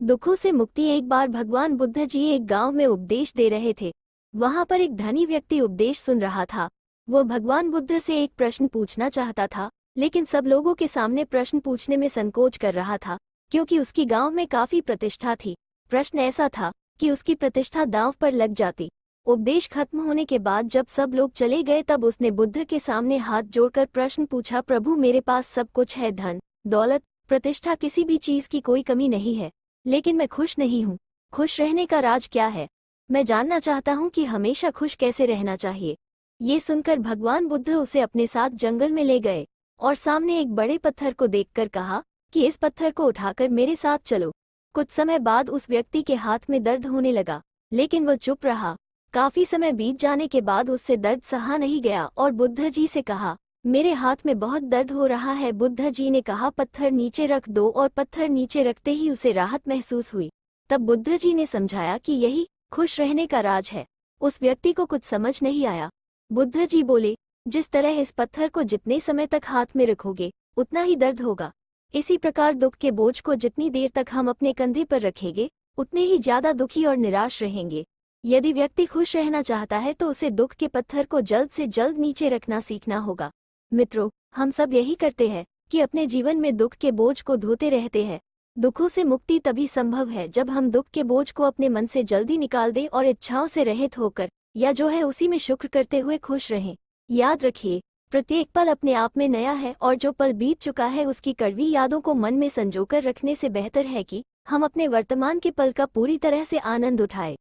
दुखों से मुक्ति। एक बार भगवान बुद्ध जी एक गांव में उपदेश दे रहे थे। वहां पर एक धनी व्यक्ति उपदेश सुन रहा था। वो भगवान बुद्ध से एक प्रश्न पूछना चाहता था, लेकिन सब लोगों के सामने प्रश्न पूछने में संकोच कर रहा था, क्योंकि उसकी गांव में काफी प्रतिष्ठा थी। प्रश्न ऐसा था कि उसकी प्रतिष्ठा दांव पर लग जाती। उपदेश खत्म होने के बाद जब सब लोग चले गए तब उसने बुद्ध के सामने हाथ जोड़कर प्रश्न पूछा, प्रभु मेरे पास सब कुछ है, धन दौलत प्रतिष्ठा, किसी भी चीज की कोई कमी नहीं है, लेकिन मैं खुश नहीं हूँ। खुश रहने का राज क्या है? मैं जानना चाहता हूँ कि हमेशा खुश कैसे रहना चाहिए। ये सुनकर भगवान बुद्ध उसे अपने साथ जंगल में ले गए और सामने एक बड़े पत्थर को देखकर कहा कि इस पत्थर को उठाकर मेरे साथ चलो। कुछ समय बाद उस व्यक्ति के हाथ में दर्द होने लगा, लेकिन वह चुप रहा। काफी समय बीत जाने के बाद उससे दर्द सहा नहीं गया और बुद्ध जी से कहा, मेरे हाथ में बहुत दर्द हो रहा है। बुद्ध जी ने कहा, पत्थर नीचे रख दो, और पत्थर नीचे रखते ही उसे राहत महसूस हुई। तब बुद्ध जी ने समझाया कि यही खुश रहने का राज है। उस व्यक्ति को कुछ समझ नहीं आया। बुद्ध जी बोले, जिस तरह इस पत्थर को जितने समय तक हाथ में रखोगे उतना ही दर्द होगा, इसी प्रकार दुख के बोझ को जितनी देर तक हम अपने कंधे पर रखेंगे उतने ही ज्यादा दुखी और निराश रहेंगे। यदि व्यक्ति खुश रहना चाहता है तो उसे दुख के पत्थर को जल्द से जल्द नीचे रखना सीखना होगा। मित्रों, हम सब यही करते हैं कि अपने जीवन में दुख के बोझ को ढोते रहते हैं। दुखों से मुक्ति तभी संभव है जब हम दुख के बोझ को अपने मन से जल्दी निकाल दें और इच्छाओं से रहित होकर या जो है उसी में शुक्र करते हुए खुश रहें। याद रखिए, प्रत्येक पल अपने आप में नया है और जो पल बीत चुका है उसकी कड़वी यादों को मन में संजोकर रखने से बेहतर है कि हम अपने वर्तमान के पल का पूरी तरह से आनंद उठाएं।